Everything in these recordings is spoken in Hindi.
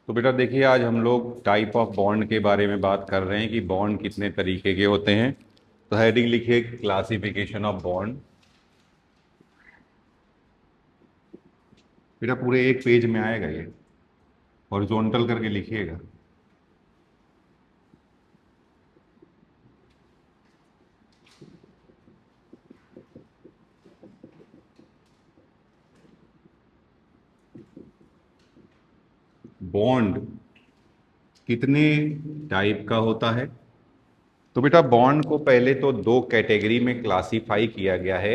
तो बेटा देखिए, आज हम लोग टाइप ऑफ बॉन्ड के बारे में बात कर रहे हैं कि बॉन्ड कितने तरीके के होते हैं। तो हेडिंग लिखिए, क्लासिफिकेशन ऑफ बॉन्ड। बेटा पूरे एक पेज में आएगा ये, हॉरिजॉन्टल करके लिखिएगा। बॉन्ड कितने टाइप का होता है? तो बेटा बॉन्ड को पहले तो दो कैटेगरी में क्लासिफाई किया गया है।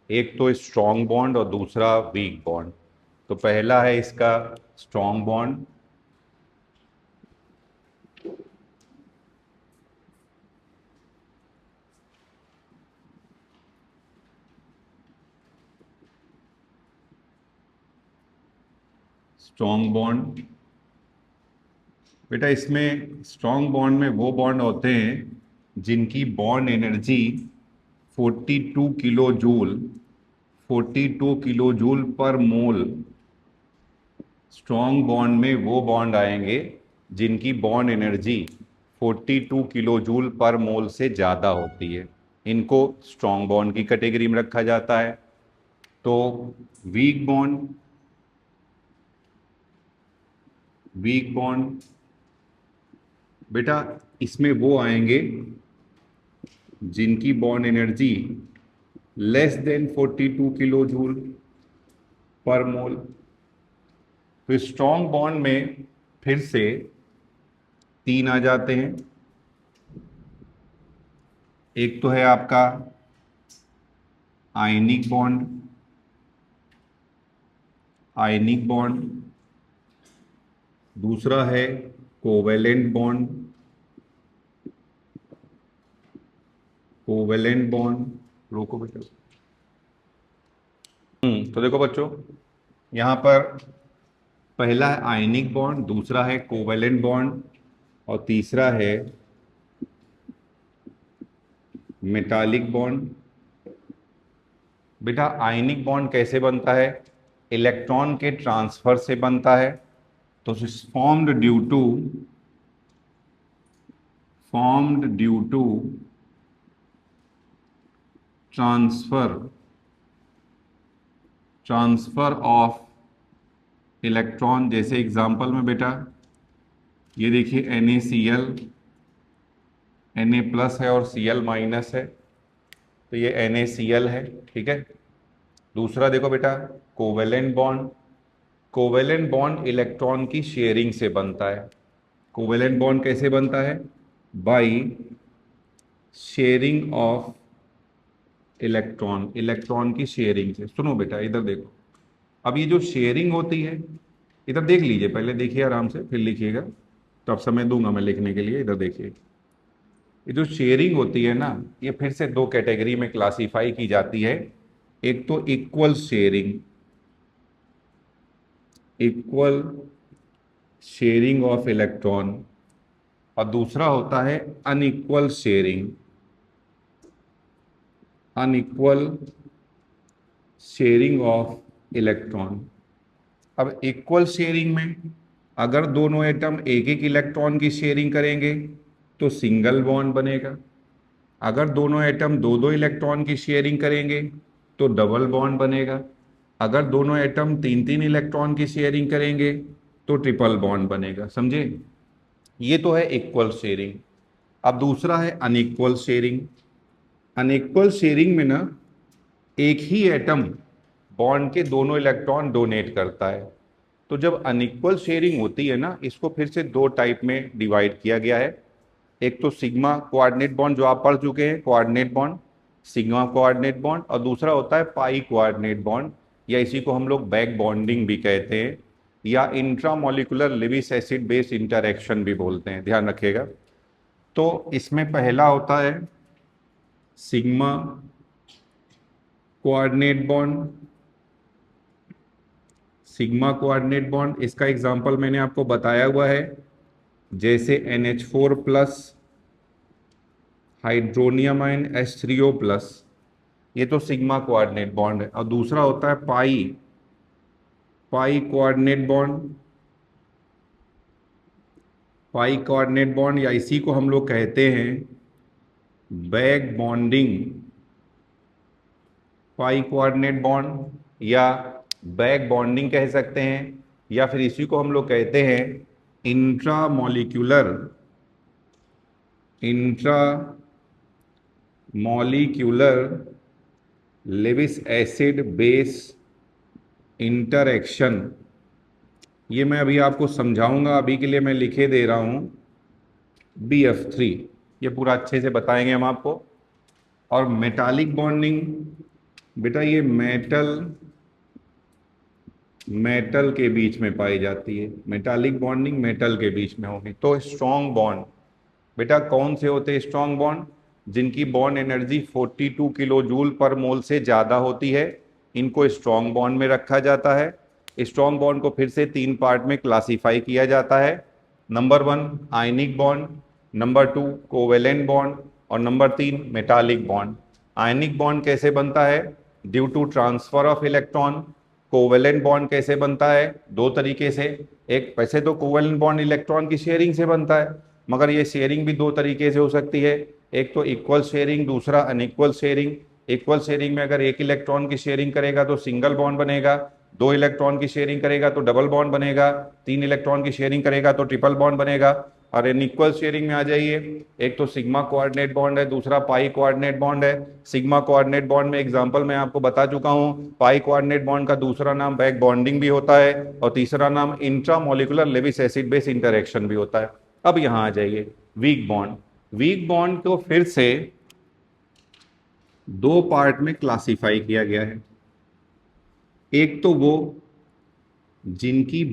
एक तो स्ट्रॉन्ग बॉन्ड और दूसरा वीक बॉन्ड। तो पहला है इसका स्ट्रॉन्ग बॉन्ड। स्ट्रॉन्ग बॉन्ड बेटा, इसमें स्ट्रॉन्ग बॉन्ड में वो बॉन्ड होते हैं जिनकी bond energy 42 kilo joule 42 kilo joule per mole. Strong bond में वो बॉन्ड आएंगे जिनकी bond energy 42 kilo joule per mole से ज़्यादा होती है। इनको स्ट्रॉन्ग बॉन्ड की कैटेगरी में रखा जाता है। तो वीक बॉन्ड वीक बॉन्ड बेटा, इसमें वो आएंगे जिनकी bond energy less than 42 kilo joule per mole. तो स्ट्रॉन्ग बॉन्ड में फिर से तीन आ जाते हैं। एक तो है आपका आयनिक बॉन्ड। आयनिक बॉन्ड दूसरा है कोवेलेंट बॉन्ड। कोवेलेंट बॉन्ड रोको बेटा। तो देखो बच्चों, यहाँ पर पहला है आयनिक बॉन्ड, दूसरा है कोवेलेंट बॉन्ड और तीसरा है मेटालिक बॉन्ड। बेटा आयनिक बॉन्ड कैसे बनता है? इलेक्ट्रॉन के ट्रांसफर से बनता है। तो formed due to transfer transfer of electron. जैसे एग्जांपल में बेटा ये देखिए NaCl, Na प्लस है और Cl माइनस है, तो ये NaCl है। ठीक है। दूसरा देखो बेटा, covalent bond. Covalent bond electron की शेयरिंग से बनता है। कोवेलेंट बॉन्ड कैसे बनता है? By sharing of electron. Electron की शेयरिंग से। सुनो बेटा इधर देखो, अब ये जो शेयरिंग होती है, इधर देख लीजिए, पहले देखिए आराम से फिर लिखिएगा, तो अब समय दूंगा मैं लिखने के लिए। इधर देखिए, ये जो शेयरिंग होती है ना, ये फिर से दो कैटेगरी में क्लासिफाई की जाती है। एक तो equal sharing, equal sharing of electron, और दूसरा होता है unequal sharing. Unequal sharing of electron. अब इक्वल शेयरिंग में अगर दोनों एटम एक एक इलेक्ट्रॉन की शेयरिंग करेंगे तो सिंगल बॉन्ड बनेगा। अगर दोनों एटम दो दो इलेक्ट्रॉन की शेयरिंग करेंगे तो डबल बॉन्ड बनेगा। अगर दोनों एटम तीन तीन इलेक्ट्रॉन की शेयरिंग करेंगे तो ट्रिपल बॉन्ड बनेगा। समझे? ये तो है इक्वल शेयरिंग। अब दूसरा है अनइक्वल शेयरिंग। अनइक्वल शेयरिंग में ना एक ही एटम बॉन्ड के दोनों इलेक्ट्रॉन डोनेट करता है। तो जब अनइक्वल शेयरिंग होती है ना, इसको फिर से दो टाइप में डिवाइड किया गया है। एक तो सिग्मा कोऑर्डिनेट बॉन्ड, जो आप पढ़ चुके हैं, coordinate bond, sigma coordinate bond, और दूसरा होता है पाई कोऑर्डिनेट बॉन्ड, या इसी को हम लोग बैक बॉन्डिंग भी कहते हैं, या intramolecular Lewis acid base interaction भी बोलते हैं। ध्यान रखिएगा। तो इसमें पहला होता है sigma coordinate bond. Sigma coordinate bond, इसका एग्जांपल मैंने आपको बताया हुआ है, जैसे NH4 plus hydronium ion H3O plus, ये तो सिग्मा कोऑर्डिनेट बॉन्ड है। और दूसरा होता है पाई पाई कोऑर्डिनेट बॉन्ड। पाई कोऑर्डिनेट बॉन्ड, या इसी को हम लोग कहते हैं बैक बॉन्डिंग पाई कोऑर्डिनेट बॉन्ड, या बैक बॉन्डिंग कह सकते हैं, या फिर इसी को हम लोग कहते हैं intramolecular Lewis acid base interaction. ये मैं अभी आपको समझाऊंगा, अभी के लिए मैं लिखे दे रहा हूं BF3, ये पूरा अच्छे से बताएंगे हम आपको। और मेटालिक बॉन्डिंग, बेटा ये मेटल के बीच में पाई जाती है, मेटालिक बॉन्डिंग मेटल के बीच में होगी। तो स्ट्रॉन्ग बॉन्ड, बेटा कौन से होते हैं स्ट्रॉन्ग बॉन्ड? जिनकी bond energy 42 kilo joule per mole से ज़्यादा होती है, इनको स्ट्रॉन्ग बॉन्ड में रखा जाता है। स्ट्रॉन्ग बॉन्ड को फिर से 3 पार्ट में क्लासीफाई किया जाता है। Number 1 ionic bond, number 2 covalent bond, और number 3 metallic bond. Ionic bond कैसे बनता है? Due to transfer of electron. Covalent bond कैसे बनता है? 2 तरीके से। एक, वैसे तो कोवेलेंट बॉन्ड इलेक्ट्रॉन की शेयरिंग से बनता है, मगर ये शेयरिंग भी 2 तरीके से हो सकती है। एक तो इक्वल शेयरिंग, दूसरा अनइक्वल शेयरिंग। इक्वल शेयरिंग में अगर 1 इलेक्ट्रॉन की शेयरिंग करेगा तो सिंगल बॉन्ड बनेगा, 2 इलेक्ट्रॉन की शेयरिंग करेगा तो डबल बॉन्ड बनेगा, 3 इलेक्ट्रॉन की शेयरिंग करेगा तो ट्रिपल बॉन्ड बनेगा। और अनइक्वल शेयरिंग में आ जाइए, एक तो सिग्मा कोऑर्डिनेट बॉन्ड है, दूसरा पाई कोऑर्डिनेट बॉन्ड है। सिग्मा कोऑर्डिनेट बॉन्ड में एग्जांपल मैं आपको बता चुका हूं। पाई कोऑर्डिनेट बॉन्ड का दूसरा नाम बैक बॉन्डिंग भी होता है, और तीसरा नाम intramolecular Lewis acid base interaction भी होता है। अब यहां आ जाइए वीक बॉन्ड। वीक बॉन्ड को फिर से 2 पार्ट में क्लासिफाई किया गया है। एक तो वो जिनकी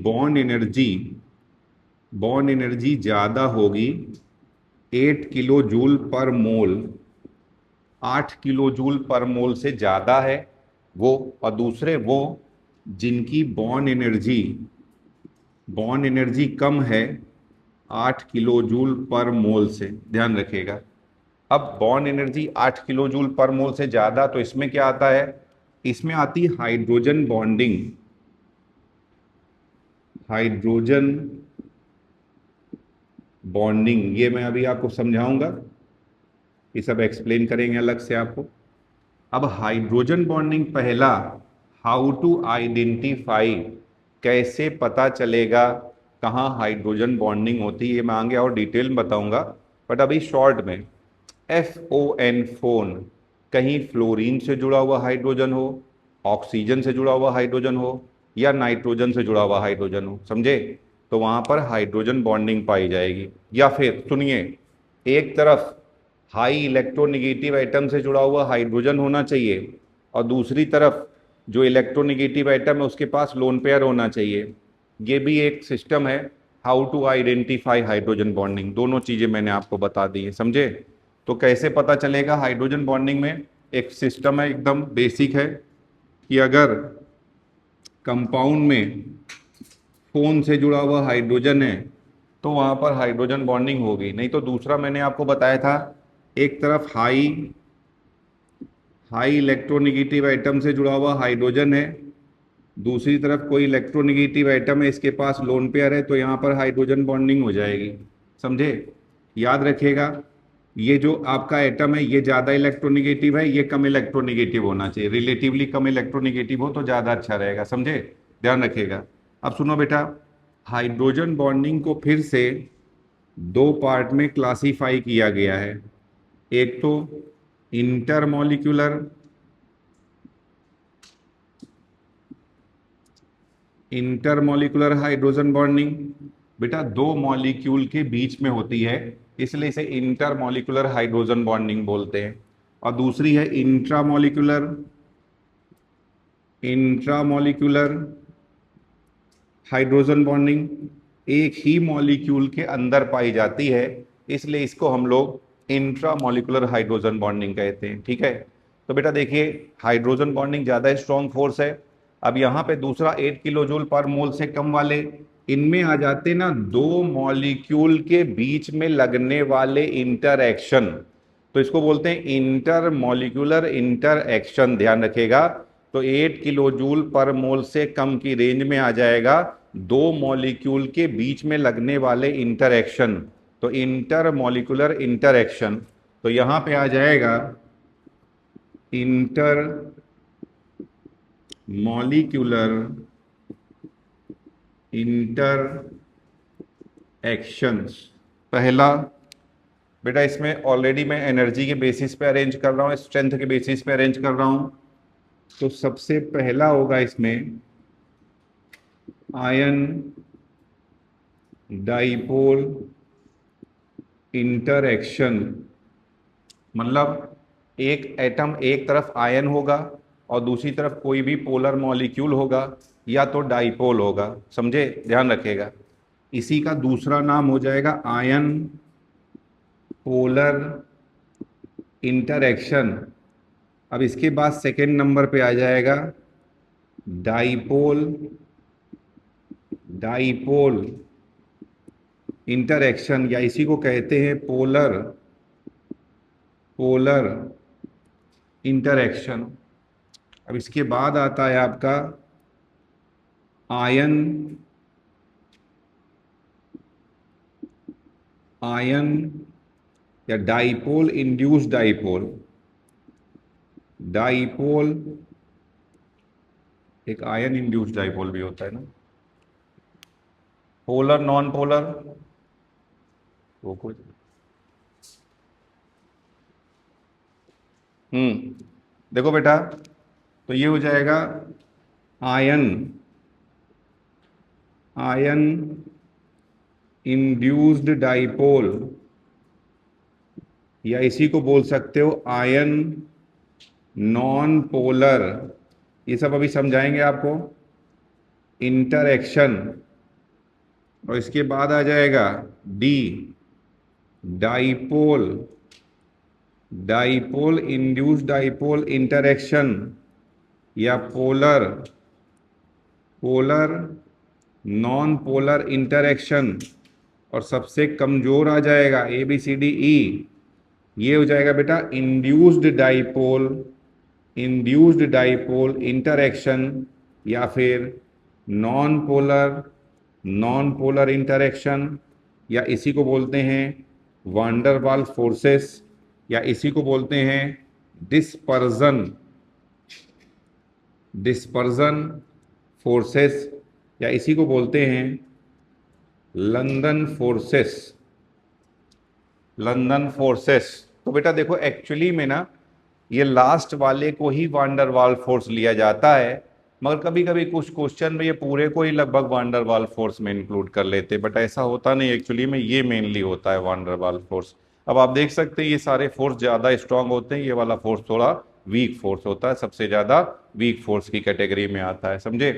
बॉन्ड एनर्जी ज़्यादा होगी, 8 किलो जूल पर मोल, 8 किलो जूल पर मोल से ज़्यादा है वो, और दूसरे वो जिनकी बॉन्ड एनर्जी कम है 8 किलो जूल पर मोल से। ध्यान रखिएगा, अब bond energy 8 kilo joule per mole से ज़्यादा, तो इसमें क्या आता है? इसमें आती है हाइड्रोजन बॉन्डिंग। ये मैं अभी आपको समझाऊंगा, ये सब एक्सप्लेन करेंगे अलग से आपको। अब हाइड्रोजन बॉन्डिंग पहला, हाउ टू आइडेंटिफाई, कैसे पता चलेगा कहाँ हाइड्रोजन बॉन्डिंग होती है, ये मैं आगे और डिटेल में बताऊंगा। बट अभी शॉर्ट में, FON फोन, कहीं फ्लोरीन से जुड़ा हुआ हाइड्रोजन हो, ऑक्सीजन से जुड़ा हुआ हाइड्रोजन हो, या नाइट्रोजन से जुड़ा हुआ हाइड्रोजन हो, समझे? तो वहां पर हाइड्रोजन बॉन्डिंग पाई जाएगी। या फिर सुनिए, एक तरफ हाई इलेक्ट्रोनेगेटिव एटम से जुड़ा हुआ हाइड्रोजन होना चाहिए, और दूसरी तरफ जो इलेक्ट्रोनेगेटिव एटम है उसके पास लोन पेयर होना चाहिए। ये भी एक सिस्टम है, how to identify hydrogen bonding. दोनों चीज़ें मैंने आपको बता दी है, समझे? तो कैसे पता चलेगा हाइड्रोजन बॉन्डिंग में? एक सिस्टम है, एकदम बेसिक है, कि अगर कंपाउंड में फोन से जुड़ा हुआ हाइड्रोजन है तो वहां पर हाइड्रोजन बॉन्डिंग होगी। नहीं तो दूसरा मैंने आपको बताया था, एक तरफ हाई इलेक्ट्रोनेगेटिव एटम से जुड़ा हुआ हाइड्रोजन है, दूसरी तरफ कोई इलेक्ट्रोनेगेटिव एटम है, इसके पास लोन पेयर है, तो यहाँ पर हाइड्रोजन बॉन्डिंग हो जाएगी, समझे? याद रखिएगा, ये जो आपका एटम है ये ज़्यादा इलेक्ट्रोनेगेटिव है, ये कम इलेक्ट्रोनेगेटिव होना चाहिए, रिलेटिवली कम इलेक्ट्रोनेगेटिव हो तो ज़्यादा अच्छा रहेगा, समझे? ध्यान रखिएगा। अब सुनो बेटा, हाइड्रोजन बॉन्डिंग को फिर से 2 पार्ट में क्लासीफाई किया गया है। एक तो इंटरमॉलिक्यूलर हाइड्रोजन बॉन्डिंग, बेटा 2 मॉलिक्यूल के बीच में होती है, इसलिए इसे इंटरमॉलिक्यूलर हाइड्रोजन बॉन्डिंग बोलते हैं। और दूसरी है इंट्रामॉलिक्यूलर हाइड्रोजन बॉन्डिंग, एक ही मॉलिक्यूल के अंदर पाई जाती है, इसलिए इसको हम लोग इंट्रामॉलिक्यूलर हाइड्रोजन बॉन्डिंग कहते हैं, ठीक है? तो बेटा देखिए, हाइड्रोजन बॉन्डिंग ज़्यादा स्ट्रॉन्ग फोर्स है। अब यहाँ पे दूसरा 8 किलो जूल पर मोल से कम वाले, इनमें आ जाते ना 2 मॉलिक्यूल के बीच में लगने वाले इंटरएक्शन, तो इसको बोलते हैं इंटरमॉलिक्यूलर इंटरएक्शन। ध्यान रखिएगा, तो 8 किलो जूल पर मोल से कम की रेंज में आ जाएगा दो मॉलिक्यूल के बीच में लगने वाले इंटरएक्शन, तो इंटर मॉलिक्यूलर इंटरएक्शन, तो यहां पे आ जाएगा इंटर मॉलिक्यूलर इंटर एक्शंस। पहला बेटा, इसमें ऑलरेडी मैं एनर्जी के बेसिस पे अरेंज कर रहा हूँ, स्ट्रेंथ के बेसिस पे अरेंज कर रहा हूँ। तो सबसे पहला होगा इसमें आयन डाइपोल इंटरएक्शन, मतलब एक एटम एक तरफ आयन होगा और दूसरी तरफ कोई भी पोलर मॉलिक्यूल होगा या तो डाइपोल होगा, समझे, ध्यान रखिएगा। इसी का दूसरा नाम हो जाएगा आयन पोलर इंटरएक्शन। अब इसके बाद सेकेंड नंबर पे आ जाएगा डाइपोल डाइपोल इंटरएक्शन, या इसी को कहते हैं पोलर पोलर इंटरएक्शन। अब इसके बाद आता है आपका आयन आयन या डाइपोल इंड्यूस्ड डाइपोल। डाइपोल एक आयन इंड्यूस्ड डाइपोल भी होता है ना। पोलर नॉन पोलर वो कुछ देखो बेटा, तो ये हो जाएगा आयन आयन इंड्यूस्ड डाइपोल, या इसी को बोल सकते हो आयन नॉन पोलर, ये सब अभी समझाएंगे आपको, इंटरएक्शन। और इसके बाद आ जाएगा D dipole dipole induced dipole interaction या polar polar non polar interaction. और सबसे कमजोर आ जाएगा ABCDE, ये हो जाएगा बेटा इंड्यूस्ड डाइपोल इंटरएक्शन या फिर नॉन पोलर इंटरएक्शन, या इसी को बोलते हैं वांडरवाल्स फोर्सेस, या इसी को बोलते हैं डिस्पर्जन फोर्सेस, या इसी को बोलते हैं लंदन फोर्सेस। तो बेटा देखो, एक्चुअली में ना ये लास्ट वाले को ही वांडर वाल फोर्स लिया जाता है, मगर कभी कभी कुछ क्वेश्चन में ये पूरे को ही लगभग वांडर वाल फोर्स में इंक्लूड कर लेते, बट ऐसा होता नहीं, एक्चुअली में ये मेनली होता है वांडर वाल फोर्स। अब आप देख सकते हैं ये सारे फोर्स ज़्यादा स्ट्रांग होते हैं, ये वाला फोर्स थोड़ा वीक फोर्स होता है, सबसे ज़्यादा वीक फोर्स की कैटेगरी में आता है, समझे।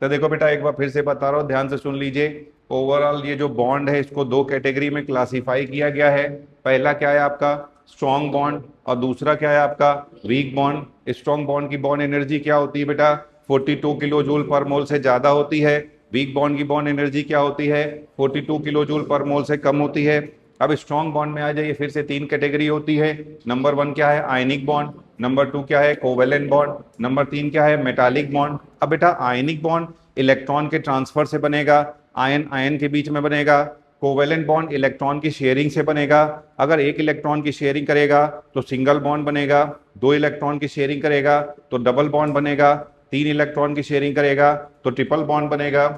तो देखो बेटा, एक बार फिर से बता रहा हूँ, ध्यान से सुन लीजिए। ओवरऑल ये जो बॉन्ड है इसको दो कैटेगरी में क्लासिफाई किया गया है। पहला क्या है आपका स्ट्रॉन्ग बॉन्ड, और दूसरा क्या है आपका वीक बॉन्ड। स्ट्रॉन्ग बॉन्ड की बॉन्ड एनर्जी क्या होती है बेटा, 42 किलो जूल पर मोल से ज़्यादा होती है। वीक बॉन्ड की बॉन्ड एनर्जी क्या होती है, 42 किलो जूल पर मोल से कम होती है। अब स्ट्रॉन्ग बॉन्ड में आ जाइए, फिर से तीन कैटेगरी होती है। नंबर 1 क्या है, आयनिक बॉन्ड। नंबर 2 क्या है, कोवेलेंट बॉन्ड। नंबर 3 क्या है, मेटालिक बॉन्ड। अब बेटा आयनिक बॉन्ड इलेक्ट्रॉन के ट्रांसफर से बनेगा, आयन आयन के बीच में बनेगा। कोवेलेंट बॉन्ड इलेक्ट्रॉन की शेयरिंग से बनेगा। अगर एक इलेक्ट्रॉन की शेयरिंग करेगा तो सिंगल बॉन्ड बनेगा, 2 इलेक्ट्रॉन की शेयरिंग करेगा तो डबल बॉन्ड बनेगा, 3 इलेक्ट्रॉन की शेयरिंग करेगा तो ट्रिपल बॉन्ड बनेगा।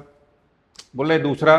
बोले दूसरा,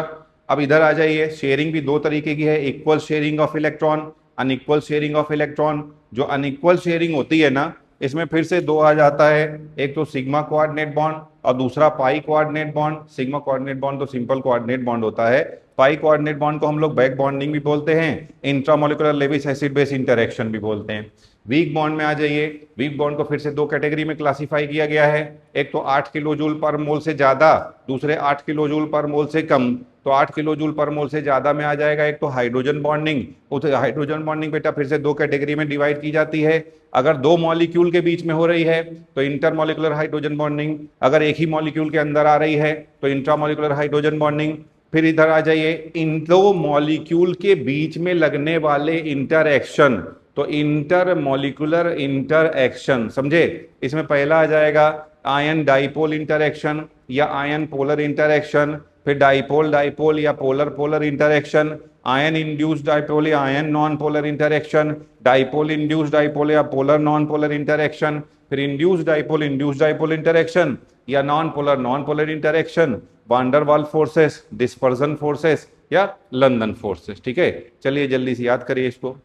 अब इधर आ जाइए, शेयरिंग भी दो तरीके की है, equal sharing of electron, unequal sharing of electron. जो अनइक्वल शेयरिंग होती है ना, इसमें फिर से दो आ जाता है, एक तो सिग्मा कोऑर्डिनेट बॉन्ड और दूसरा pi coordinate bond. Sigma coordinate bond तो सिंपल कोऑर्डिनेट बॉन्ड होता है, पाई कोऑर्डिनेट बॉन्ड को हम लोग बैक बॉन्डिंग भी बोलते हैं, intramolecular Lewis acid base interaction भी बोलते हैं। वीक बॉन्ड में आ जाइए, वीक बॉन्ड को फिर से दो कैटेगरी में क्लासिफाई किया गया है, एक तो 8 किलो जूल पर मोल से ज्यादा, दूसरे 8 किलो जूल पर मोल से कम। तो 8 किलो जूल पर मोल से ज्यादा में आ जाएगा एक तो हाइड्रोजन बॉन्डिंग। हाइड्रोजन बॉन्डिंग बेटा फिर से दो कैटेगरी में डिवाइड की जाती है। अगर दो मॉलिक्यूल के बीच में हो रही है तो इंटरमॉलिकुलर हाइड्रोजन बॉन्डिंग, अगर एक ही मॉलिक्यूल के अंदर आ रही है तो इंट्रामॉलिकुलर हाइड्रोजन बॉन्डिंग। फिर इधर आ जाइए, इन दो मॉलिक्यूल के बीच में लगने वाले इंटरएक्शन, तो इंटरमॉलिकुलर इंटरएक्शन, समझे। इसमें पहला आ जाएगा आयन डाइपोल इंटरएक्शन या आयन पोलर इंटरएक्शन, फिर डाइपोल डाइपोल या polar polar interaction, ion induced dipole या ion non polar interaction, dipole induced dipole या पोलर नॉन पोलर इंटरेक्शन, फिर इंड्यूस्ड डाइपोल इंटरेक्शन या non polar interaction, van der Waals forces, dispersion forces या लंदन फोर्सेस। ठीक है, चलिए जल्दी से याद करिए इसको।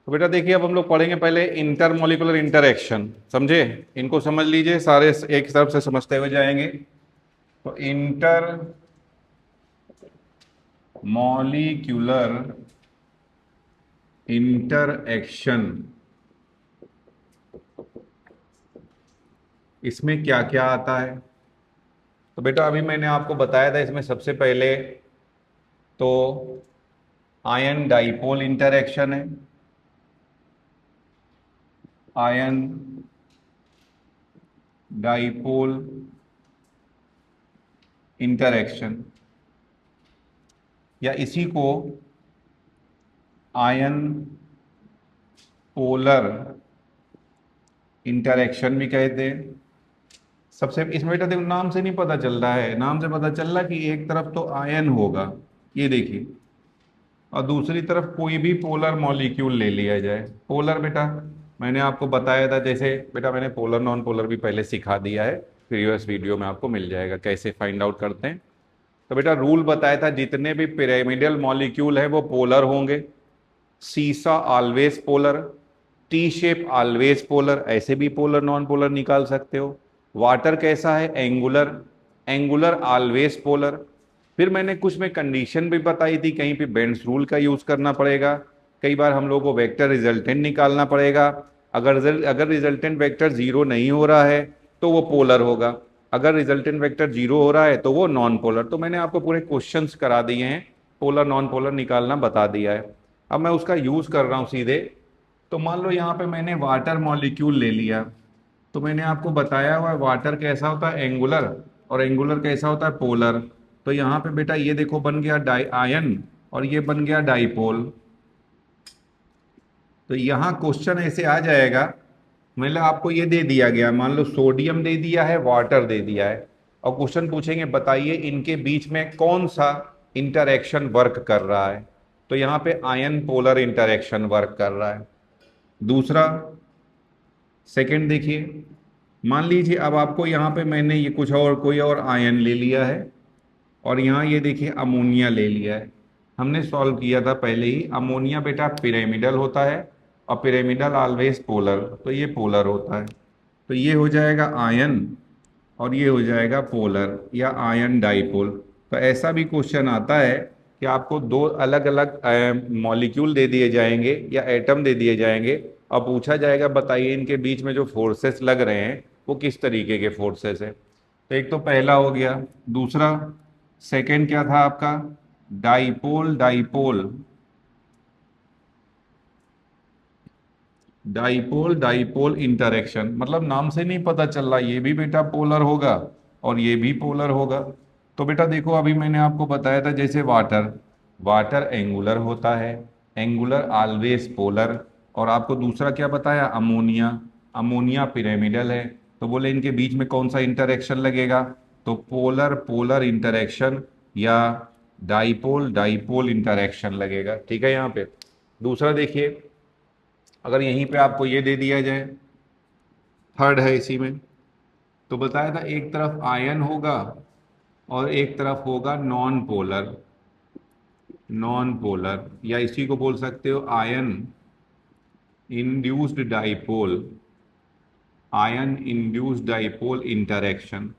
तो बेटा देखिए, अब हम लोग पढ़ेंगे पहले इंटरमोलिकुलर इंटरेक्शन, समझे, इनको समझ लीजिए, सारे एक तरफ से समझते हुए जाएंगे। तो इंटर मॉलिक्यूलर इंटरएक्शन, इसमें क्या क्या आता है? तो बेटा अभी मैंने आपको बताया था, इसमें सबसे पहले तो आयन डाइपोल इंटरएक्शन है, आयन डाइपोल इंटरएक्शन, या इसी को आयन पोलर इंटरएक्शन भी कहते हैं। सबसे इसमें बेटा देखो, नाम से नहीं पता चल रहा है, नाम से पता चल रहा है कि एक तरफ तो आयन होगा, ये देखिए, और दूसरी तरफ कोई भी पोलर मॉलिक्यूल ले लिया जाए। पोलर बेटा मैंने आपको बताया था, जैसे बेटा मैंने पोलर नॉन पोलर भी पहले सिखा दिया है, प्रीवियस वीडियो में आपको मिल जाएगा कैसे फाइंड आउट करते हैं। तो बेटा रूल बताया था, जितने भी पिरामिडल मॉलिक्यूल है वो पोलर होंगे, सीसा always polar, T shape always polar, ऐसे भी पोलर नॉन पोलर निकाल सकते हो। वाटर कैसा है? Angular, angular always polar. फिर मैंने कुछ में कंडीशन भी बताई थी, कहीं पे बेंड्स रूल का यूज करना पड़ेगा, कई बार हम लोग को वेक्टर रिजल्टेंट निकालना पड़ेगा। अगर रिजल्टेंट वेक्टर जीरो नहीं हो रहा है तो वो पोलर होगा, अगर रिजल्टेंट वेक्टर जीरो हो रहा है तो वो नॉन पोलर। तो मैंने आपको पूरे क्वेश्चंस करा दिए हैं, पोलर नॉन पोलर निकालना बता दिया है। अब मैं उसका यूज कर रहा हूँ सीधे। तो मान लो यहाँ पे मैंने वाटर मॉलिक्यूल ले लिया, तो मैंने आपको बताया हुआ है वाटर कैसा होता है? एंगुलर, और एंगुलर कैसा होता है? पोलर। तो यहाँ पे बेटा ये देखो बन गया डाई आयन, और ये बन गया डाइपोल। तो यहाँ क्वेश्चन ऐसे आ जाएगा, मतलब आपको ये दे दिया गया, मान लो सोडियम दे दिया है, वाटर दे दिया है, और क्वेश्चन पूछेंगे बताइए इनके बीच में कौन सा इंटरेक्शन वर्क कर रहा है। तो यहाँ पे आयन पोलर इंटरेक्शन वर्क कर रहा है। दूसरा सेकंड देखिए, मान लीजिए अब आपको यहाँ पे मैंने ये कुछ और कोई और आयन ले लिया है, और यहाँ ये देखिए अमोनिया ले लिया है। हमने सॉल्व किया था पहले ही, अमोनिया बेटा पिरामिडल होता है, और पिरामिडल ऑलवेज पोलर, तो ये पोलर होता है। तो ये हो जाएगा आयन, और ये हो जाएगा पोलर या आयन डाइपोल। तो ऐसा भी क्वेश्चन आता है कि आपको दो अलग अलग मॉलिक्यूल दे दिए जाएंगे या एटम दे दिए जाएंगे, और पूछा जाएगा बताइए इनके बीच में जो फोर्सेस लग रहे हैं वो किस तरीके के फोर्सेस है। तो एक तो पहला हो गया, दूसरा सेकंड क्या था आपका? Dipole dipole, dipole dipole interaction, मतलब नाम से नहीं पता चल रहा, ये भी बेटा पोलर होगा और ये भी पोलर होगा। तो बेटा देखो अभी मैंने आपको बताया था, जैसे वाटर, वाटर एंगुलर होता है, एंगुलर ऑलवेज पोलर। और आपको दूसरा क्या बताया? अमोनिया, अमोनिया पिरामिडल है। तो बोले इनके बीच में कौन सा इंटरेक्शन लगेगा? तो पोलर पोलर इंटरेक्शन या डाइपोल डाइपोल इंटरेक्शन लगेगा। ठीक है, यहाँ पे दूसरा देखिए, अगर यहीं पे आपको ये दे दिया जाए, थर्ड है इसी में, तो बताया था एक तरफ आयन होगा और एक तरफ होगा नॉन पोलर, नॉन पोलर, या इसी को बोल सकते हो ion induced dipole, ion induced dipole interaction.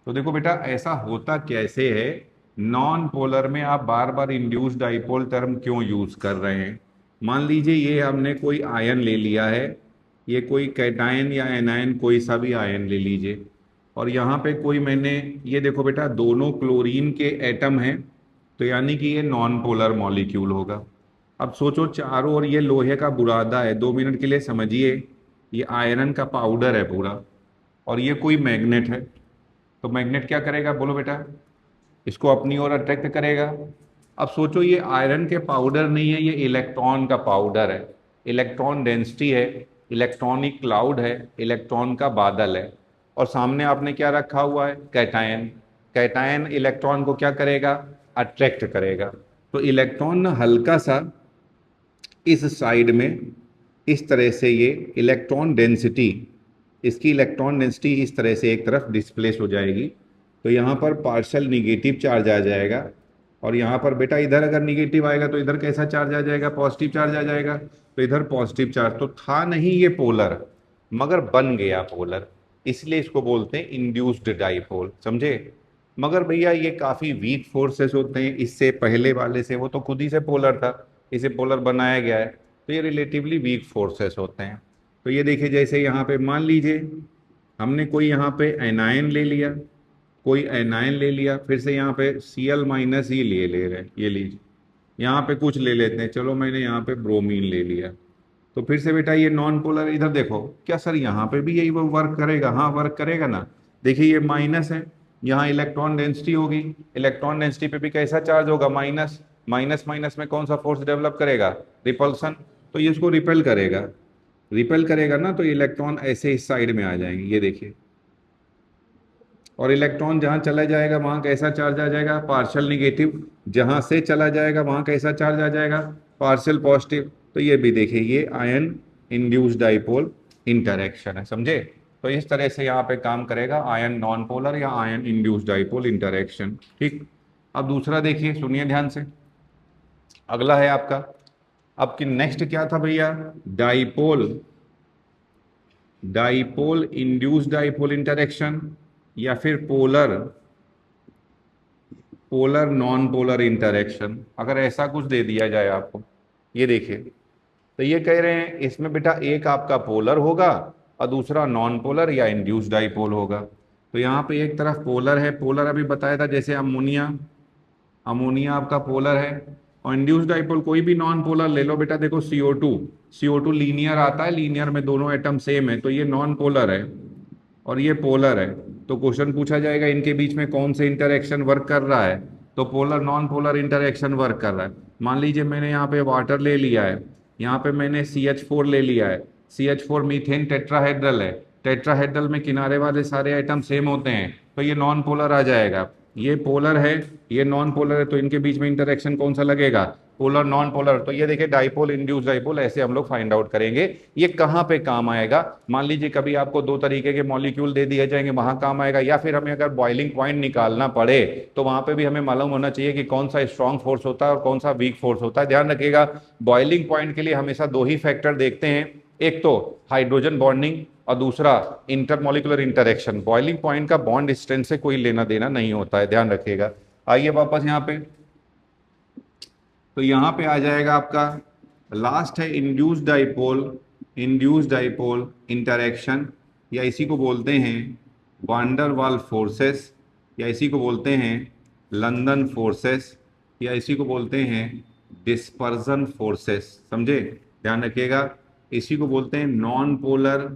तो देखो बेटा ऐसा होता कैसे है, नॉन पोलर में आप बार बार इंड्यूस्ड डाइपोल टर्म क्यों यूज कर रहे हैं? मान लीजिए ये हमने कोई आयन ले लिया है, ये कोई कैटायन या एनायन कोई सा भी आयन ले लीजिए, और यहाँ पे कोई मैंने, ये देखो बेटा दोनों क्लोरीन के एटम हैं, तो यानी कि ये नॉन पोलर मॉलिक्यूल होगा। अब सोचो चारों ओर ये लोहे का बुरादा है, 2 मिनट के लिए समझिए, ये आयरन का पाउडर है पूरा, और ये कोई मैग्नेट है। तो मैग्नेट क्या करेगा बोलो बेटा? इसको अपनी ओर अट्रैक्ट करेगा। अब सोचो ये आयरन के पाउडर नहीं है, ये इलेक्ट्रॉन का पाउडर है, इलेक्ट्रॉन डेंसिटी है, इलेक्ट्रॉनिक क्लाउड है, इलेक्ट्रॉन का बादल है, और सामने आपने क्या रखा हुआ है? कैटायन। कैटायन इलेक्ट्रॉन को क्या करेगा, अट्रैक्ट करेगा। तो इलेक्ट्रॉन ना हल्का सा इस साइड में इस तरह से ये इलेक्ट्रॉन डेंसिटी, इसकी इलेक्ट्रॉन डेंसिटी इस तरह से एक तरफ डिस्प्लेस हो जाएगी। तो यहाँ पर पार्शियल निगेटिव चार्ज आ जाएगा, और यहाँ पर बेटा इधर अगर निगेटिव आएगा तो इधर कैसा चार्ज आ जाएगा, पॉजिटिव चार्ज आ जाएगा। तो इधर पॉजिटिव चार्ज, तो था नहीं ये पोलर मगर बन गया पोलर, इसलिए इसको बोलते हैं इंड्यूस्ड डाइपोल, समझे। मगर भैया ये काफ़ी वीक फोर्सेस होते हैं, इससे पहले वाले से वो तो खुद ही से पोलर था, इसे पोलर बनाया गया है, तो ये रिलेटिवली वीक फोर्सेस होते हैं। तो ये देखिए जैसे यहाँ पे मान लीजिए हमने कोई यहाँ पे एनायन ले लिया, कोई एनायन ले लिया, फिर से यहाँ पे Cl माइनस ही ले रहे हैं, ये लीजिए, यहाँ पे कुछ ले लेते हैं, चलो मैंने यहाँ पे ब्रोमीन ले लिया। तो फिर से बेटा ये नॉन पोलर, इधर देखो क्या सर यहाँ पे भी यही वो वर्क करेगा, हाँ वर्क करेगा ना। देखिए ये माइनस है, यहाँ इलेक्ट्रॉन डेंसिटी होगी, इलेक्ट्रॉन डेंसिटी पे भी कैसा चार्ज होगा, माइनस, माइनस माइनस में कौन सा फोर्स डेवलप करेगा, रिपल्सन। तो ये इसको रिपेल करेगा, रिपेल करेगा ना, तो इलेक्ट्रॉन ऐसे इस साइड में आ जाएंगे, ये देखिए। और इलेक्ट्रॉन जहाँ चला जाएगा वहाँ कैसा चार्ज आ जाएगा, पार्शियल निगेटिव, जहाँ से चला जाएगा वहाँ कैसा चार्ज आ जाएगा, पार्शियल पॉजिटिव। तो ये भी देखिए ये आयन इंड्यूस्ड डाइपोल इंटरेक्शन है, समझे। तो इस तरह से यहाँ पे काम करेगा आयन नॉन पोलर या आयन इंड्यूस्ड डाइपोल इंटरेक्शन, ठीक। अब दूसरा देखिए, सुनिए ध्यान से, अगला है आपका, अब की नेक्स्ट क्या था भैया, dipole, dipole induced dipole interaction, या फिर polar, polar non polar interaction, अगर ऐसा कुछ दे दिया जाए आपको। ये देखिए, तो ये कह रहे हैं इसमें बेटा एक आपका पोलर होगा और दूसरा नॉन पोलर या इंड्यूस्ड डाइपोल होगा। तो यहाँ पे एक तरफ पोलर है, पोलर अभी बताया था जैसे अमोनिया, अमोनिया आपका पोलर है, और इंड्यूस्ड डाइपोल कोई भी नॉन पोलर ले लो बेटा, देखो CO2, CO2 लीनियर आता है, लीनियर में दोनों एटम सेम है, तो ये नॉन पोलर है और ये पोलर है। तो क्वेश्चन पूछा जाएगा इनके बीच में कौन से इंटरेक्शन वर्क कर रहा है, तो polar non polar interaction work कर रहा है। मान लीजिए मैंने यहाँ पे वाटर ले लिया है, यहाँ पे मैंने CH4 ले लिया है, CH4 मीथेन टेट्राहेड्रल है, टेट्राहेड्रल में किनारे वाले सारे आइटम सेम होते हैं, तो ये नॉन पोलर आ जाएगा। ये पोलर है, ये नॉन पोलर है, तो इनके बीच में इंटरेक्शन कौन सा लगेगा, पोलर नॉन पोलर। तो ये देखिए डाइपोल इंड्यूस डाइपोल, ऐसे हम लोग फाइंड आउट करेंगे ये कहाँ पे काम आएगा। मान लीजिए कभी आपको दो तरीके के मॉलिक्यूल दे दिए जाएंगे, वहां काम आएगा, या फिर हमें अगर बॉइलिंग पॉइंट निकालना पड़े तो वहां पे भी हमें मालूम होना चाहिए कि कौन सा स्ट्रॉन्ग फोर्स होता है और कौन सा वीक फोर्स होता है। ध्यान रखिएगा बॉइलिंग पॉइंट के लिए हमेशा दो ही फैक्टर देखते हैं, एक तो हाइड्रोजन बॉन्डिंग और दूसरा इंटरमोलिकुलर इंटरेक्शन। बॉइलिंग पॉइंट का बॉन्ड स्ट्रेंथ से कोई लेना देना नहीं होता है, ध्यान रखिएगा। आइए वापस यहाँ पे, तो यहाँ पे आ जाएगा आपका लास्ट है induced dipole, induced dipole interaction, या इसी को बोलते हैं वान डर वाल फोर्सेस, या इसी को बोलते हैं लंदन फोर्सेस, या इसी को बोलते हैं डिस्पर्जन फोर्सेस, समझे। ध्यान रखिएगा इसी को बोलते हैं non polar,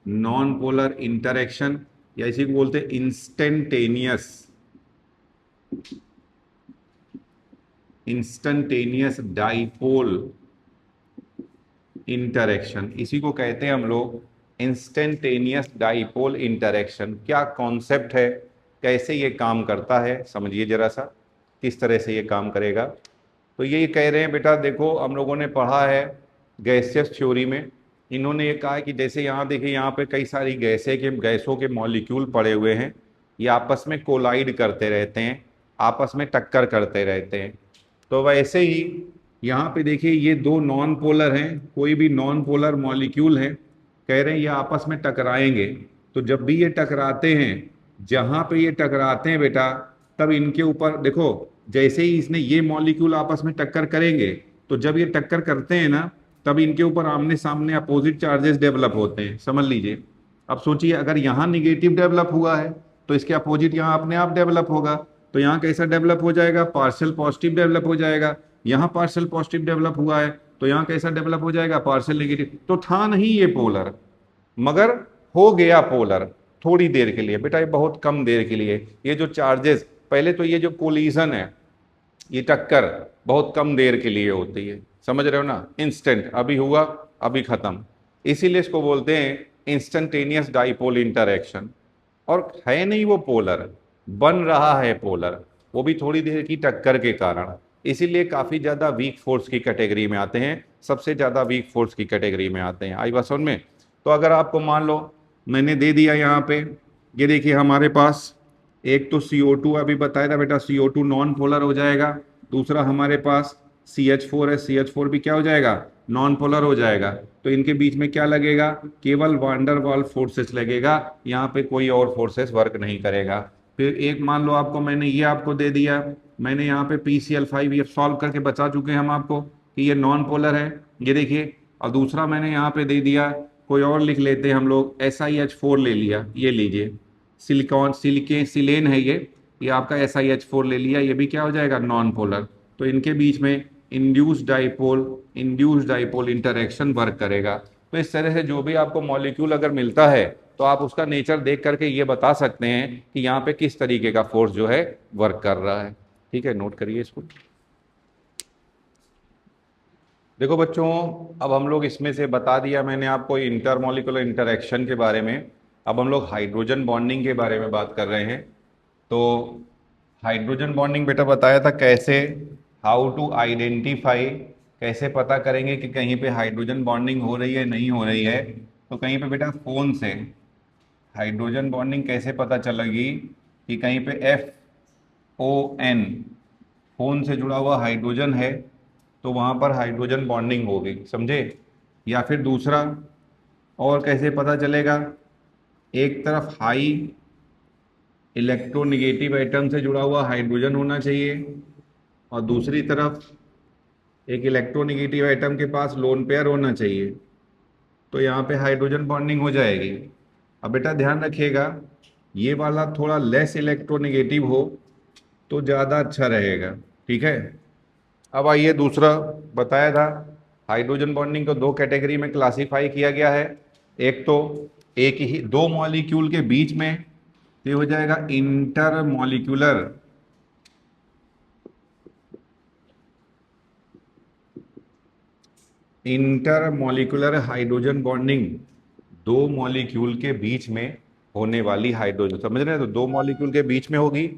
non polar interaction, या इसी को बोलते हैं इंस्टेंटेनियस, इंस्टेंटेनियस डाइपोल इंटरेक्शन, इसी को कहते हैं हम लोग इंस्टेंटेनियस डाइपोल इंटरेक्शन। क्या कॉन्सेप्ट है, कैसे ये काम करता है, समझिए जरा सा किस तरह से ये काम करेगा। तो ये कह रहे हैं बेटा देखो, हम लोगों ने पढ़ा है गैसियस थ्योरी में, इन्होंने ये कहा कि जैसे यहाँ देखिए यहाँ पे कई सारी गैसों के मॉलिक्यूल पड़े हुए हैं, ये आपस में कोलाइड करते रहते हैं, आपस में टक्कर करते रहते हैं। तो वैसे ही यहाँ पे देखिए ये दो नॉन पोलर हैं, कोई भी नॉन पोलर मॉलिक्यूल हैं, कह रहे हैं ये आपस में टकराएंगे। तो जब भी ये टकराते हैं, जहाँ पे ये टकराते हैं बेटा, तब इनके ऊपर देखो, जैसे ही इसने ये मॉलिक्यूल आपस में टक्कर करेंगे, तो जब ये टक्कर करते हैं ना, तब इनके ऊपर आमने सामने अपोजिट चार्जेस डेवलप होते हैं, समझ लीजिए। अब सोचिए अगर यहाँ निगेटिव डेवलप हुआ है तो इसके अपोजिट यहाँ अपने आप डेवलप होगा, तो यहाँ कैसा डेवलप हो जाएगा, पार्शियल पॉजिटिव डेवलप हो जाएगा। यहाँ पार्शियल पॉजिटिव डेवलप हुआ है तो यहाँ कैसा डेवलप हो जाएगा, पार्शियल नेगेटिव। तो था नहीं ये पोलर, मगर हो गया पोलर थोड़ी देर के लिए बेटा, ये बहुत कम देर के लिए। ये जो चार्जेस, पहले तो ये जो कोलिजन है, ये टक्कर बहुत कम देर के लिए होती है, समझ रहे हो ना, इंस्टेंट, अभी हुआ अभी खत्म, इसीलिए इसको बोलते हैं इंस्टेंटेनियस डाइपोल इंटरेक्शन। और है नहीं वो पोलर, बन रहा है पोलर, वो भी थोड़ी देर की टक्कर के कारण, इसीलिए काफ़ी ज़्यादा वीक फोर्स की कैटेगरी में आते हैं, सबसे ज़्यादा वीक फोर्स की कैटेगरी में आते हैं। आई बात समझ में? तो अगर आपको मान लो मैंने दे दिया यहाँ पे, ये देखिए हमारे पास एक तो CO2 अभी बताया था बेटा, CO2 नॉन पोलर हो जाएगा, दूसरा हमारे पास CH4 है, CH4 भी क्या हो जाएगा, नॉन पोलर हो जाएगा। तो इनके बीच में क्या लगेगा, केवल वांडर वाल फोर्सेस लगेगा, यहाँ पे कोई और फोर्सेस वर्क नहीं करेगा। फिर एक मान लो आपको मैंने ये आपको दे दिया, मैंने यहाँ पे PCl5 ये सॉल्व करके बता चुके हैं हम आपको कि ये नॉन पोलर है, ये देखिए। और दूसरा मैंने यहाँ पे दे दिया, कोई और लिख लेते हैं हम लोग, SiH4 ले लिया, ये लीजिए सिलिकॉन सिलेन है ये आपका SiH4 ले लिया, ये भी क्या हो जाएगा, नॉन पोलर। तो इनके बीच में इंड्यूस्ड डाइपोल इंटरेक्शन वर्क करेगा। तो इस तरह से जो भी आपको मॉलिक्यूल अगर मिलता है तो आप उसका नेचर देख करके ये बता सकते हैं कि यहाँ पे किस तरीके का फोर्स जो है वर्क कर रहा है। ठीक है, नोट करिए इसको। देखो बच्चों, अब हम लोग इसमें से बता दिया मैंने आपको इंटरमॉलिक्यूलर इंटरेक्शन के बारे में। अब हम लोग हाइड्रोजन बॉन्डिंग के बारे में बात कर रहे हैं। तो हाइड्रोजन बॉन्डिंग बेटा बताया था कैसे, हाउ टू आइडेंटिफाई, कैसे पता करेंगे कि कहीं पे हाइड्रोजन बॉन्डिंग हो रही है नहीं हो रही है। तो कहीं पे बेटा फोन से हाइड्रोजन बॉन्डिंग कैसे पता चलेगी कि कहीं पे FON फोन से जुड़ा हुआ हाइड्रोजन है तो वहाँ पर हाइड्रोजन बॉन्डिंग होगी, समझे। या फिर दूसरा और कैसे पता चलेगा, एक तरफ हाई इलेक्ट्रोनिगेटिव एटम से जुड़ा हुआ हाइड्रोजन होना चाहिए और दूसरी तरफ एक इलेक्ट्रोनिगेटिव एटम के पास लोन पेयर होना चाहिए, तो यहाँ पे हाइड्रोजन बॉन्डिंग हो जाएगी। अब बेटा ध्यान रखिएगा, ये वाला थोड़ा लेस इलेक्ट्रोनिगेटिव हो तो ज़्यादा अच्छा रहेगा, ठीक है। अब आइए दूसरा बताया था, हाइड्रोजन बॉन्डिंग को दो कैटेगरी में क्लासिफाई किया गया है। एक तो एक ही दो मॉलिक्यूल के बीच में, ये हो जाएगा इंटरमॉलिक्यूलर हाइड्रोजन बॉन्डिंग, दो मॉलिक्यूल के बीच में होने वाली हाइड्रोजन, समझ रहे हैं, तो दो मॉलिक्यूल के बीच में होगी।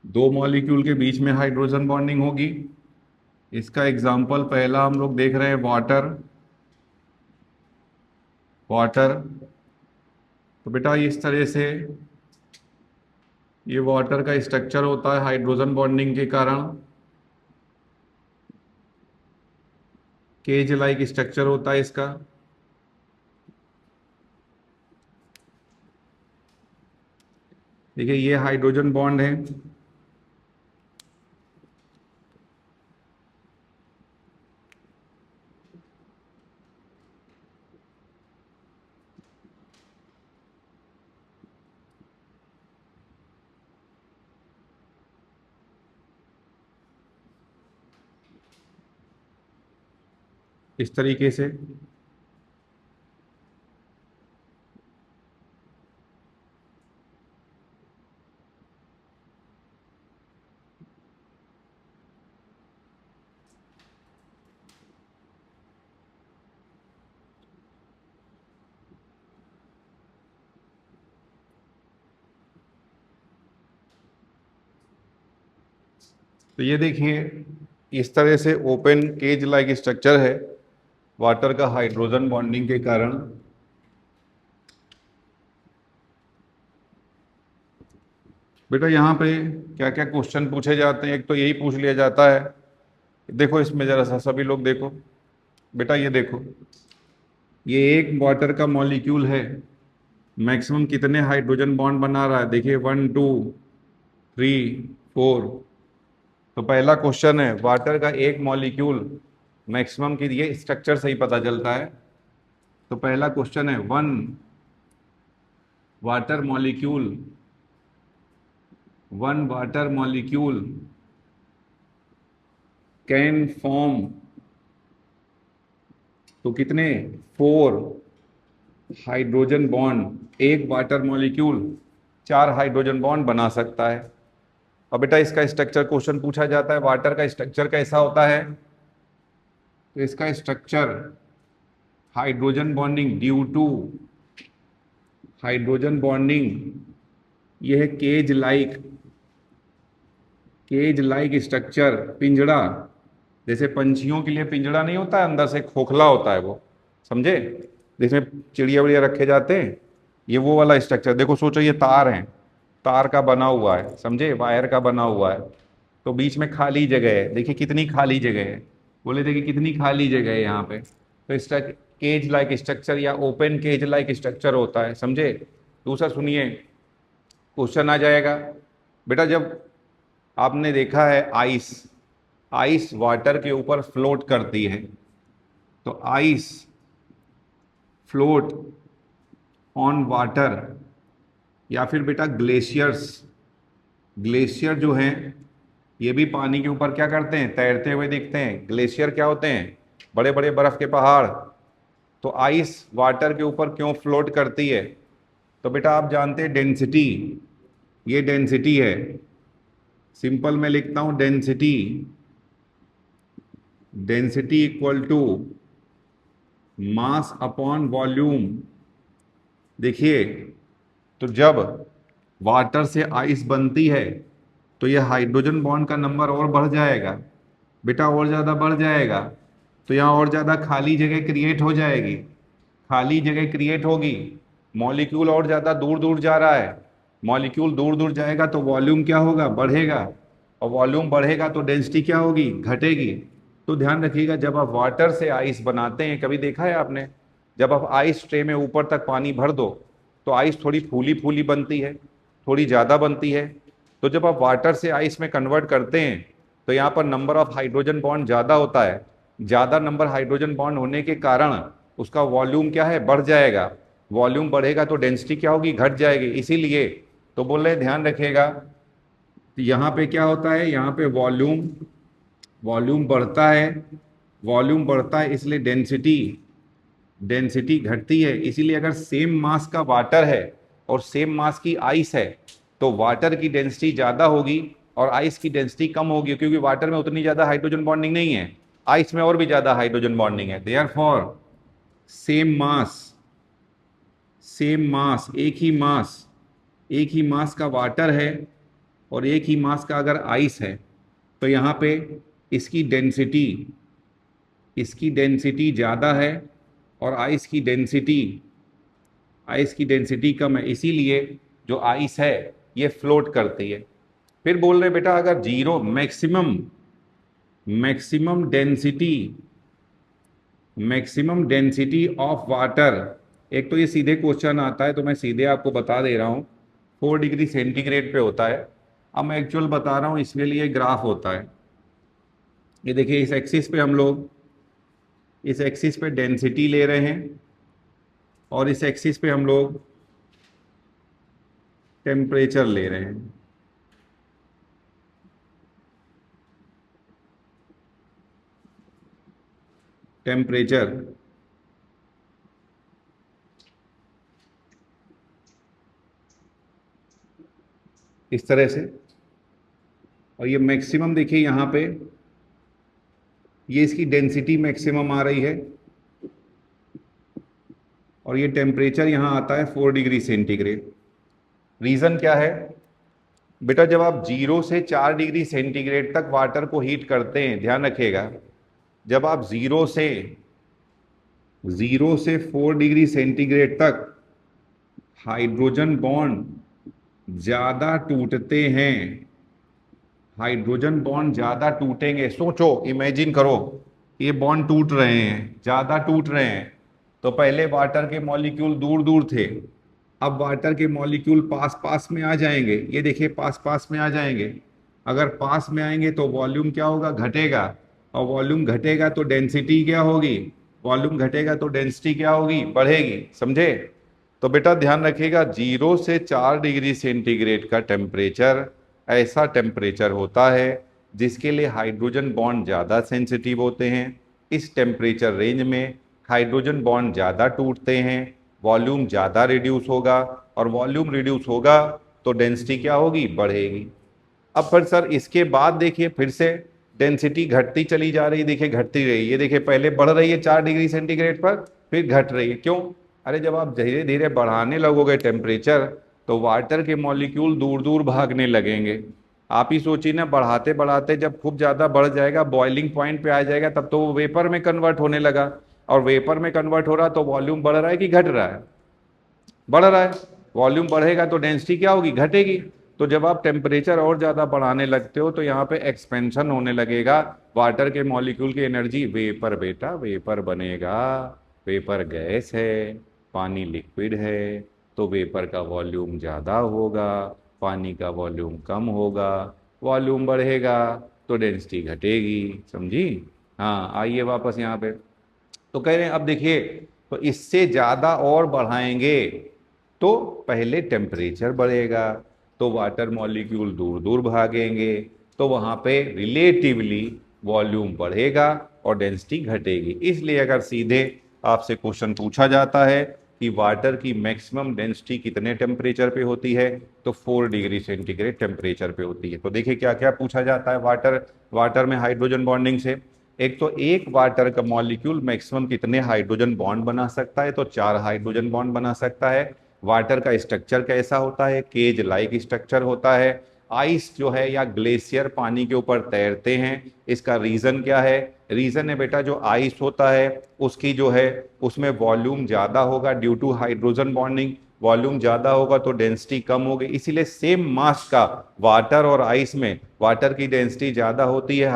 दो मॉलिक्यूल के बीच में हाइड्रोजन बॉन्डिंग होगी। इसका एग्जांपल पहला हम लोग देख रहे हैं, वाटर। वाटर तो बेटा इस तरह से ये वाटर का स्ट्रक्चर होता है हाइड्रोजन बॉन्डिंग के कारण, केज लाइक स्ट्रक्चर होता है इसका। देखिए ये हाइड्रोजन बॉन्ड है, इस तरीके से। तो ये देखिए इस तरह से ओपन केज लाइक स्ट्रक्चर है वाटर का हाइड्रोजन बॉन्डिंग के कारण। बेटा यहाँ पे क्या क्या क्वेश्चन पूछे जाते हैं, एक तो यही पूछ लिया जाता है, देखो इसमें जरा सा सभी लोग देखो बेटा, ये देखो ये एक वाटर का मॉलिक्यूल है, मैक्सिमम कितने हाइड्रोजन बॉन्ड बना रहा है, देखिए 1 2 3 4। तो पहला क्वेश्चन है वाटर का एक मॉलिक्यूल मैक्सिमम की, ये स्ट्रक्चर से ही पता चलता है। तो पहला क्वेश्चन है, water molecule one water molecule can form, तो कितने, 4 हाइड्रोजन बॉन्ड, एक वाटर मॉलिक्यूल 4 हाइड्रोजन बॉन्ड बना सकता है। और बेटा इसका स्ट्रक्चर क्वेश्चन पूछा जाता है, वाटर का स्ट्रक्चर कैसा होता है? तो इसका structure hydrogen bonding due to hydrogen bonding, ये है केज लाइक स्ट्रक्चर, पिंजड़ा। जैसे पंछियों के लिए पिंजड़ा नहीं होता है, अंदर से खोखला होता है वो, समझे, जिसमें चिड़िया विड़िया रखे जाते हैं, ये वो वाला स्ट्रक्चर। देखो सोचो ये तार है, तार का बना हुआ है, समझे, वायर का बना हुआ है, तो बीच में खाली जगह है, देखिए कितनी खाली जगह है, बोले देखिए कितनी खाली जगह है यहाँ पे। तो इस केज लाइक स्ट्रक्चर या ओपन केज लाइक स्ट्रक्चर होता है, समझे। दूसरा सुनिए, क्वेश्चन आ जाएगा बेटा, जब आपने देखा है आइस, आइस वाटर के ऊपर फ्लोट करती है, तो आइस फ्लोट ऑन वाटर, या फिर बेटा ग्लेशियर्स, ग्लेशियर जो हैं ये भी पानी के ऊपर क्या करते हैं, तैरते हुए दिखते हैं। ग्लेशियर क्या होते हैं? बड़े बड़े बर्फ के पहाड़। तो आइस वाटर के ऊपर क्यों फ्लोट करती है? तो बेटा आप जानते हैं डेंसिटी, ये डेंसिटी है, सिंपल में लिखता हूं density, density equal to mass upon volume. देखिए, तो जब वाटर से आइस बनती है तो यह हाइड्रोजन बॉन्ड का नंबर और बढ़ जाएगा बेटा, और ज़्यादा बढ़ जाएगा, तो यहाँ और ज़्यादा खाली जगह क्रिएट हो जाएगी, खाली जगह क्रिएट होगी, मॉलिक्यूल और ज़्यादा दूर दूर जा रहा है, मॉलिक्यूल दूर दूर जाएगा तो वॉल्यूम क्या होगा, बढ़ेगा, और वॉल्यूम बढ़ेगा तो डेंसिटी क्या होगी, घटेगी। तो ध्यान रखिएगा, जब आप वाटर से आइस बनाते हैं, कभी देखा है आपने, जब आप आइस ट्रे में ऊपर तक पानी भर दो तो आइस थोड़ी फूली फूली बनती है, थोड़ी ज़्यादा बनती है। तो जब आप वाटर से आइस में कन्वर्ट करते हैं तो यहाँ पर नंबर ऑफ हाइड्रोजन बॉन्ड ज़्यादा होता है, ज़्यादा नंबर हाइड्रोजन बॉन्ड होने के कारण उसका वॉल्यूम क्या है, बढ़ जाएगा, वॉल्यूम बढ़ेगा तो डेंसिटी क्या होगी, घट जाएगी। इसीलिए तो बोल रहे ध्यान रखिएगा, यहाँ पे क्या होता है, यहाँ पे वॉल्यूम, वॉल्यूम बढ़ता है, वॉल्यूम बढ़ता है इसलिए डेंसिटी, डेंसिटी घटती है। इसीलिए अगर सेम मास का वाटर है और सेम मास की आइस है तो वाटर की डेंसिटी ज़्यादा होगी और आइस की डेंसिटी कम होगी, क्योंकि वाटर में उतनी ज़्यादा हाइड्रोजन बॉन्डिंग नहीं है, आइस में और भी ज़्यादा हाइड्रोजन बॉन्डिंग है। Therefore same mass, same mass, एक ही मास का वाटर है और एक ही मास का अगर आइस है तो यहाँ पे इसकी डेंसिटी ज़्यादा है और आइस की डेंसिटी कम है, इसीलिए जो आइस है ये फ्लोट करती है। फिर बोल रहे बेटा अगर zero maximum density of water, एक तो ये सीधे क्वेश्चन आता है तो मैं सीधे आपको बता दे रहा हूँ, 4 डिग्री सेंटीग्रेड पे होता है। अब मैं एक्चुअल बता रहा हूँ, इसके लिए ग्राफ होता है, ये देखिए इस एक्सिस पे हम लोग, इस एक्सिस पे डेंसिटी ले रहे हैं और इस एक्सिस पे हम लोग टेम्परेचर ले रहे हैं। टेम्परेचर इस तरह से, और ये मैक्सिमम देखिए यहाँ पे, ये इसकी डेंसिटी मैक्सिमम आ रही है और ये टेम्परेचर यहाँ आता है 4 डिग्री सेंटीग्रेड। रीज़न क्या है बेटा, जब आप 0 से 4 डिग्री सेंटीग्रेड तक वाटर को हीट करते हैं, ध्यान रखिएगा, जब आप 0 से 4 डिग्री सेंटीग्रेड तक हाइड्रोजन बॉन्ड ज़्यादा टूटते हैं, हाइड्रोजन बॉन्ड ज़्यादा टूटेंगे। सोचो, इमेजिन करो, ये बॉन्ड टूट रहे हैं, ज़्यादा टूट रहे हैं, तो पहले वाटर के मॉलिक्यूल दूर दूर थे, अब वाटर के मॉलिक्यूल पास पास में आ जाएंगे, ये देखिए पास पास में आ जाएंगे। अगर पास में आएंगे तो वॉल्यूम क्या होगा, घटेगा, और वॉल्यूम घटेगा तो डेंसिटी क्या होगी, वॉल्यूम घटेगा तो डेंसिटी क्या होगी, बढ़ेगी, समझे। तो बेटा ध्यान रखिएगा, 0 से 4 डिग्री सेंटीग्रेड का टेम्परेचर ऐसा टेम्परेचर होता है जिसके लिए हाइड्रोजन बॉन्ड ज़्यादा सेंसिटिव होते हैं। इस टेम्परेचर रेंज में हाइड्रोजन बॉन्ड ज़्यादा टूटते हैं, वॉल्यूम ज़्यादा रिड्यूस होगा, और वॉल्यूम रिड्यूस होगा तो डेंसिटी क्या होगी, बढ़ेगी। अब फिर सर इसके बाद देखिए फिर से डेंसिटी घटती चली जा रही, देखिए घटती रही, ये देखिए पहले बढ़ रही है 4 डिग्री सेंटीग्रेड पर, फिर घट रही है, क्यों? अरे जब आप धीरे धीरे बढ़ाने लगोगे टेम्परेचर तो वाटर के मॉलिक्यूल दूर दूर भागने लगेंगे। आप ही सोचिए ना, बढ़ाते बढ़ाते जब खूब ज़्यादा बढ़ जाएगा, बॉइलिंग पॉइंट पे आ जाएगा, तब तो वो वेपर में कन्वर्ट होने लगा, और वेपर में कन्वर्ट हो रहा तो वॉल्यूम बढ़ रहा है कि घट रहा है? बढ़ रहा है। वॉल्यूम बढ़ेगा तो डेंसिटी क्या होगी? घटेगी। तो जब आप टेम्परेचर और ज़्यादा बढ़ाने लगते हो तो यहाँ पे एक्सपेंशन होने लगेगा, वाटर के मॉलिक्यूल की एनर्जी, वेपर बेटा वेपर बनेगा, वेपर गैस है, पानी लिक्विड है, तो वेपर का वॉल्यूम ज़्यादा होगा, पानी का वॉल्यूम कम होगा, वॉल्यूम बढ़ेगा तो डेंसिटी घटेगी, समझी? हाँ, आइए वापस यहाँ पे। तो कह रहे हैं अब देखिए, तो इससे ज़्यादा और बढ़ाएंगे तो पहले टेम्परेचर बढ़ेगा, तो वाटर मॉलिक्यूल दूर दूर भागेंगे, तो वहाँ पे रिलेटिवली वॉल्यूम बढ़ेगा और डेंसिटी घटेगी। इसलिए अगर सीधे आपसे क्वेश्चन पूछा जाता है कि वाटर की मैक्सिमम डेंसिटी कितने टेम्परेचर पे होती है, तो 4 डिग्री सेंटीग्रेड टेम्परेचर पे होती है। तो देखिए क्या क्या पूछा जाता है वाटर में हाइड्रोजन बॉन्डिंग से। एक तो एक वाटर का मॉलिक्यूल मैक्सिमम कितने हाइड्रोजन बॉन्ड बना सकता है, तो 4 हाइड्रोजन बॉन्ड बना सकता है। वाटर का स्ट्रक्चर कैसा होता है? केज लाइक स्ट्रक्चर होता है। आइस जो है या ग्लेशियर पानी के ऊपर तैरते हैं, इसका रीजन क्या है? रीजन है बेटा, जो आइस होता है उसकी जो है उसमें वॉल्यूम ज्यादा होगा due to hydrogen bonding, volume ज्यादा होगा तो डेंसिटी कम होगी। इसीलिए सेम मास का वाटर और आइस में वाटर की डेंसिटी ज्यादा होती है,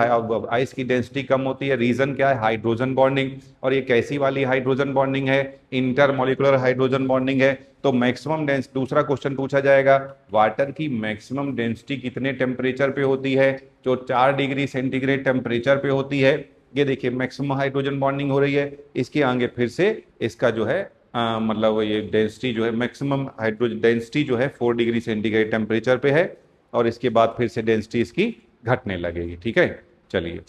आइस की डेंसिटी कम होती है। रीजन क्या है? Hydrogen bonding. और ये कैसी वाली हाइड्रोजन बॉन्डिंग है? इंटरमॉलिक्यूलर हाइड्रोजन बॉन्डिंग है। तो मैक्सिमम डेंसिटी, दूसरा क्वेश्चन पूछा जाएगा, वाटर की मैक्सिमम डेंसिटी कितने टेम्परेचर पे होती है? जो 4 डिग्री सेंटीग्रेड टेम्परेचर पे होती है। ये देखिए मैक्सिमम हाइड्रोजन बॉन्डिंग हो रही है, इसके आगे फिर से इसका जो है मतलब ये डेंसिटी जो है, मैक्सिमम हाइड्रोजन डेंसिटी जो है 4 डिग्री सेंटीग्रेड टेम्परेचर पे है, और इसके बाद फिर से डेंसिटी इसकी घटने लगेगी। ठीक है, चलिए।